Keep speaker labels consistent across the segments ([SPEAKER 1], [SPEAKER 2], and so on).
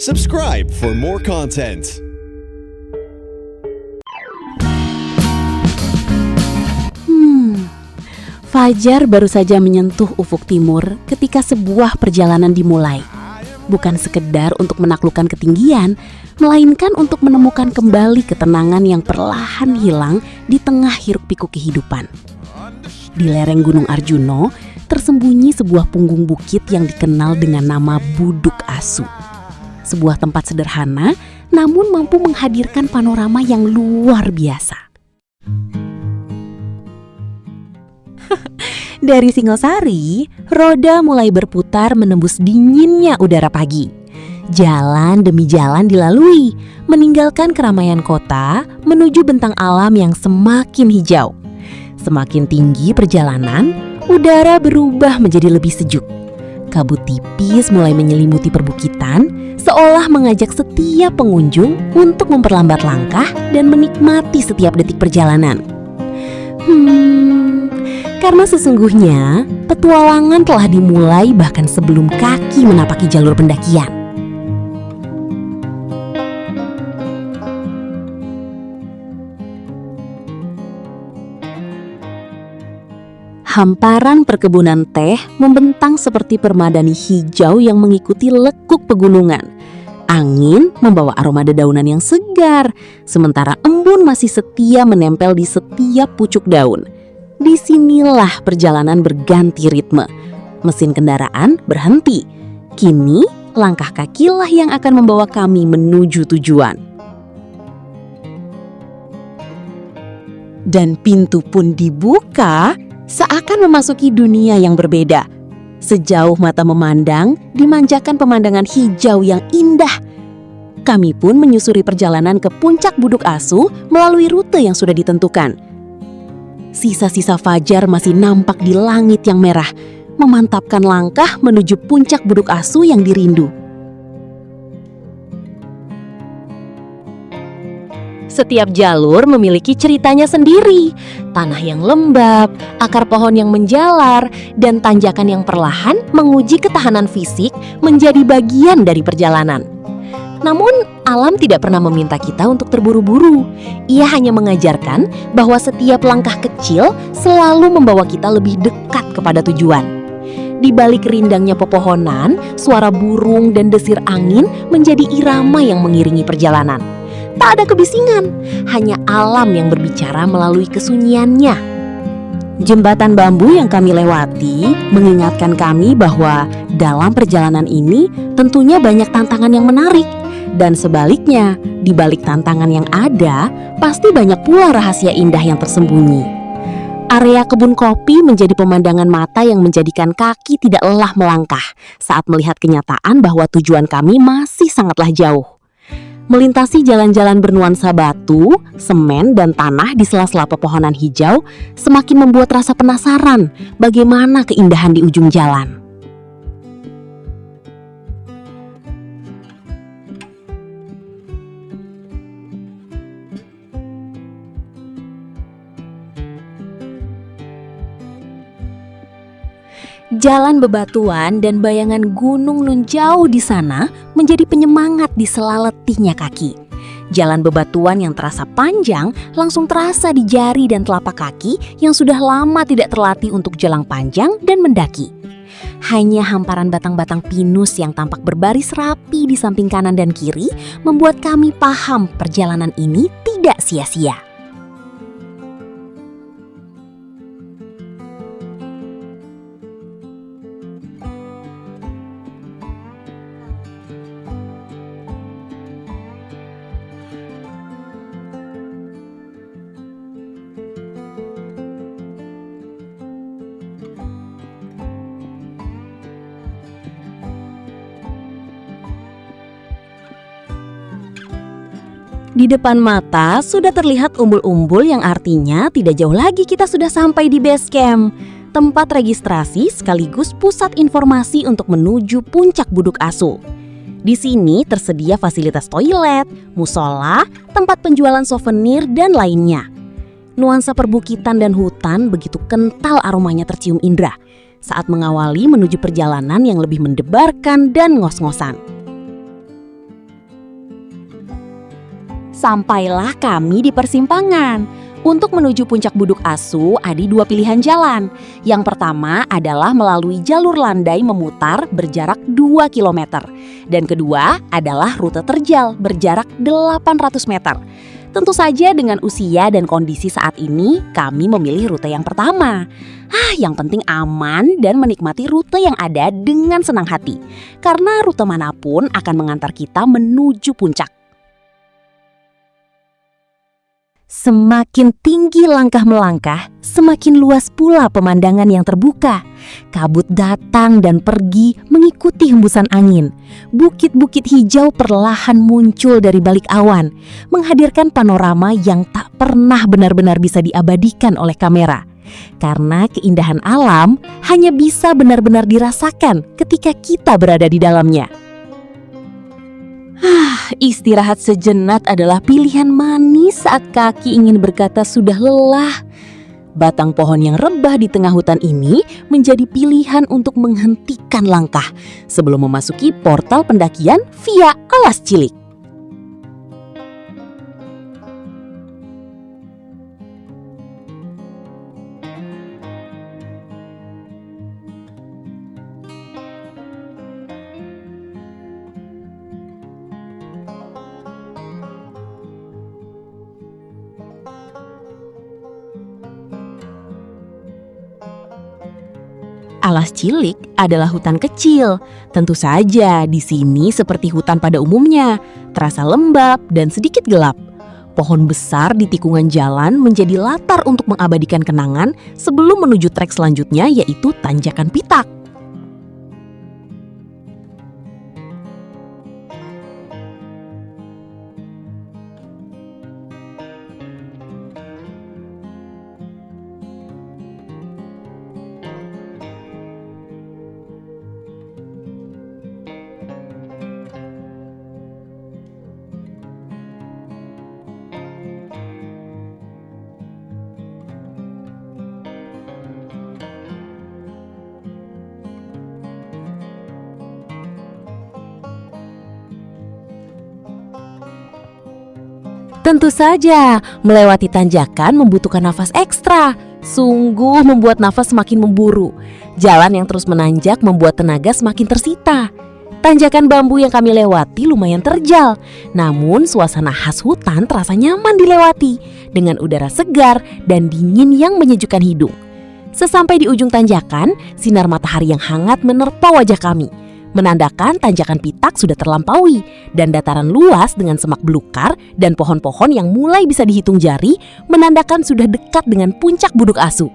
[SPEAKER 1] Subscribe for more content.
[SPEAKER 2] Fajar baru saja menyentuh ufuk timur ketika sebuah perjalanan dimulai. Bukan sekedar untuk menaklukkan ketinggian, melainkan untuk menemukan kembali ketenangan yang perlahan hilang di tengah hiruk-pikuk kehidupan. Di lereng Gunung Arjuno, tersembunyi sebuah punggung bukit yang dikenal dengan nama Buduk Asu. Sebuah tempat sederhana, namun mampu menghadirkan panorama yang luar biasa. Dari Singosari, roda mulai berputar menembus dinginnya udara pagi. Jalan demi jalan dilalui, meninggalkan keramaian kota menuju bentang alam yang semakin hijau. Semakin tinggi perjalanan, udara berubah menjadi lebih sejuk. Kabut tipis mulai menyelimuti perbukitan, seolah mengajak setiap pengunjung untuk memperlambat langkah dan menikmati setiap detik perjalanan. Karena sesungguhnya petualangan telah dimulai bahkan sebelum kaki menapaki jalur pendakian. Hamparan perkebunan teh membentang seperti permadani hijau yang mengikuti lekuk pegunungan. Angin membawa aroma dedaunan yang segar, sementara embun masih setia menempel di setiap pucuk daun. Disinilah perjalanan berganti ritme. Mesin kendaraan berhenti. Kini langkah kakilah yang akan membawa kami menuju tujuan. Dan pintu pun dibuka, seakan memasuki dunia yang berbeda. Sejauh mata memandang, dimanjakan pemandangan hijau yang indah. Kami pun menyusuri perjalanan ke puncak Buduk Asu melalui rute yang sudah ditentukan. Sisa-sisa fajar masih nampak di langit yang merah, memantapkan langkah menuju puncak Buduk Asu yang dirindu. Setiap jalur memiliki ceritanya sendiri. Tanah yang lembab, akar pohon yang menjalar, dan tanjakan yang perlahan menguji ketahanan fisik menjadi bagian dari perjalanan. Namun, alam tidak pernah meminta kita untuk terburu-buru. Ia hanya mengajarkan bahwa setiap langkah kecil selalu membawa kita lebih dekat kepada tujuan. Di balik rindangnya pepohonan, suara burung dan desir angin menjadi irama yang mengiringi perjalanan. Tak ada kebisingan, hanya alam yang berbicara melalui kesunyiannya. Jembatan bambu yang kami lewati mengingatkan kami bahwa dalam perjalanan ini tentunya banyak tantangan yang menarik. Dan sebaliknya, di balik tantangan yang ada, pasti banyak pula rahasia indah yang tersembunyi. Area kebun kopi menjadi pemandangan mata yang menjadikan kaki tidak lelah melangkah saat melihat kenyataan bahwa tujuan kami masih sangatlah jauh. Melintasi jalan-jalan bernuansa batu, semen, dan tanah di sela-sela pepohonan hijau semakin membuat rasa penasaran bagaimana keindahan di ujung jalan. Jalan bebatuan dan bayangan gunung nun jauh di sana menjadi penyemangat di sela letihnya kaki. Jalan bebatuan yang terasa panjang langsung terasa di jari dan telapak kaki yang sudah lama tidak terlatih untuk jalang panjang dan mendaki. Hanya hamparan batang-batang pinus yang tampak berbaris rapi di samping kanan dan kiri membuat kami paham perjalanan ini tidak sia-sia. Di depan mata sudah terlihat umbul-umbul yang artinya tidak jauh lagi kita sudah sampai di base camp. Tempat registrasi sekaligus pusat informasi untuk menuju puncak Buduk Asu. Di sini tersedia fasilitas toilet, musola, tempat penjualan souvenir, dan lainnya. Nuansa perbukitan dan hutan begitu kental aromanya tercium indera saat mengawali menuju perjalanan yang lebih mendebarkan dan ngos-ngosan.
[SPEAKER 3] Sampailah kami di persimpangan. Untuk menuju puncak Buduk Asu ada 2 pilihan jalan. Yang pertama adalah melalui jalur landai memutar berjarak 2 km. Dan kedua adalah rute terjal berjarak 800 meter. Tentu saja dengan usia dan kondisi saat ini kami memilih rute yang pertama. Yang penting aman dan menikmati rute yang ada dengan senang hati. Karena rute manapun akan mengantar kita menuju puncak. Semakin tinggi langkah melangkah, semakin luas pula pemandangan yang terbuka. Kabut datang dan pergi mengikuti hembusan angin. Bukit-bukit hijau perlahan muncul dari balik awan, menghadirkan panorama yang tak pernah benar-benar bisa diabadikan oleh kamera. Karena keindahan alam hanya bisa benar-benar dirasakan ketika kita berada di dalamnya. Istirahat sejenak adalah pilihan manis saat kaki ingin berkata sudah lelah. Batang pohon yang rebah di tengah hutan ini menjadi pilihan untuk menghentikan langkah sebelum memasuki portal pendakian via Alas Cilik. Alas Cilik adalah hutan kecil. Tentu saja di sini seperti hutan pada umumnya, terasa lembab dan sedikit gelap. Pohon besar di tikungan jalan menjadi latar untuk mengabadikan kenangan sebelum menuju trek selanjutnya yaitu Tanjakan Pitak. Tentu saja, melewati tanjakan membutuhkan nafas ekstra. Sungguh membuat nafas semakin memburu. Jalan yang terus menanjak membuat tenaga semakin tersita. Tanjakan bambu yang kami lewati lumayan terjal. Namun suasana khas hutan terasa nyaman dilewati dengan udara segar dan dingin yang menyejukkan hidung. Sesampai di ujung tanjakan, sinar matahari yang hangat menerpa wajah kami, menandakan Tanjakan Pitak sudah terlampaui dan dataran luas dengan semak belukar dan pohon-pohon yang mulai bisa dihitung jari menandakan sudah dekat dengan puncak Buduk Asu.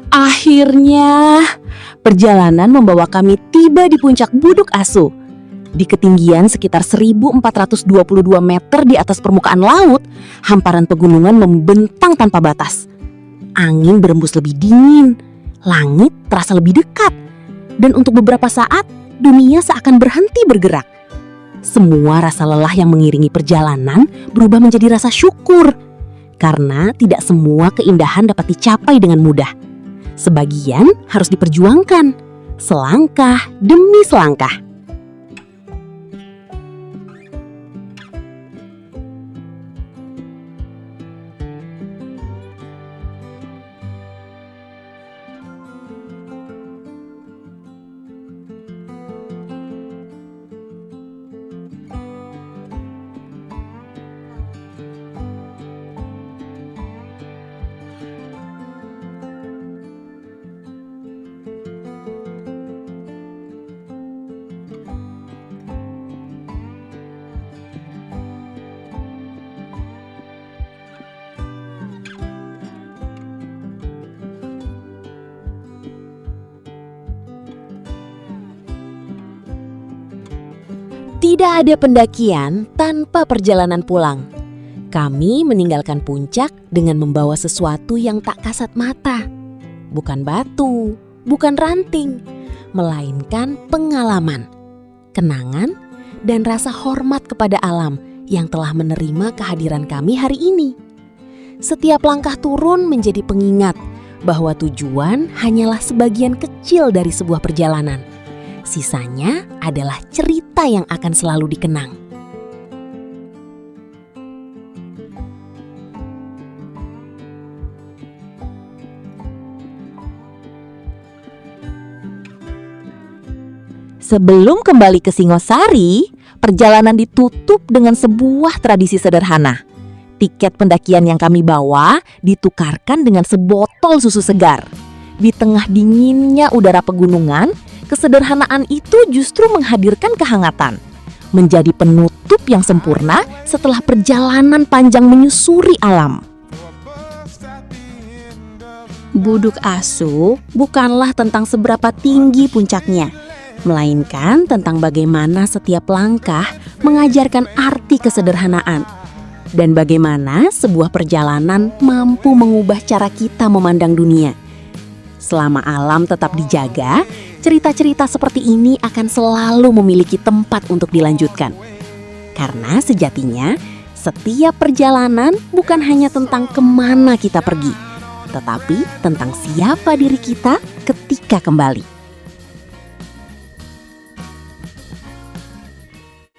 [SPEAKER 3] Akhirnya, perjalanan membawa kami tiba di puncak Buduk Asu. Di ketinggian sekitar 1422 meter di atas permukaan laut, hamparan pegunungan membentang tanpa batas. Angin berembus lebih dingin, langit terasa lebih dekat, dan untuk beberapa saat dunia seakan berhenti bergerak. Semua rasa lelah yang mengiringi perjalanan berubah menjadi rasa syukur, karena tidak semua keindahan dapat dicapai dengan mudah. Sebagian harus diperjuangkan, selangkah demi selangkah. Tidak ada pendakian tanpa perjalanan pulang. Kami meninggalkan puncak dengan membawa sesuatu yang tak kasat mata. Bukan batu, bukan ranting, melainkan pengalaman, kenangan, dan rasa hormat kepada alam yang telah menerima kehadiran kami hari ini. Setiap langkah turun menjadi pengingat bahwa tujuan hanyalah sebagian kecil dari sebuah perjalanan. Sisanya adalah cerita yang akan selalu dikenang.
[SPEAKER 2] Sebelum kembali ke Singosari, perjalanan ditutup dengan sebuah tradisi sederhana. Tiket pendakian yang kami bawa ditukarkan dengan sebotol susu segar. Di tengah dinginnya udara pegunungan, kesederhanaan itu justru menghadirkan kehangatan. Menjadi penutup yang sempurna setelah perjalanan panjang menyusuri alam.
[SPEAKER 4] Buduk Asu bukanlah tentang seberapa tinggi puncaknya, melainkan tentang bagaimana setiap langkah mengajarkan arti kesederhanaan dan bagaimana sebuah perjalanan mampu mengubah cara kita memandang dunia. Selama alam tetap dijaga, cerita-cerita seperti ini akan selalu memiliki tempat untuk dilanjutkan. Karena sejatinya, setiap perjalanan bukan hanya tentang kemana kita pergi, tetapi tentang siapa diri kita ketika kembali.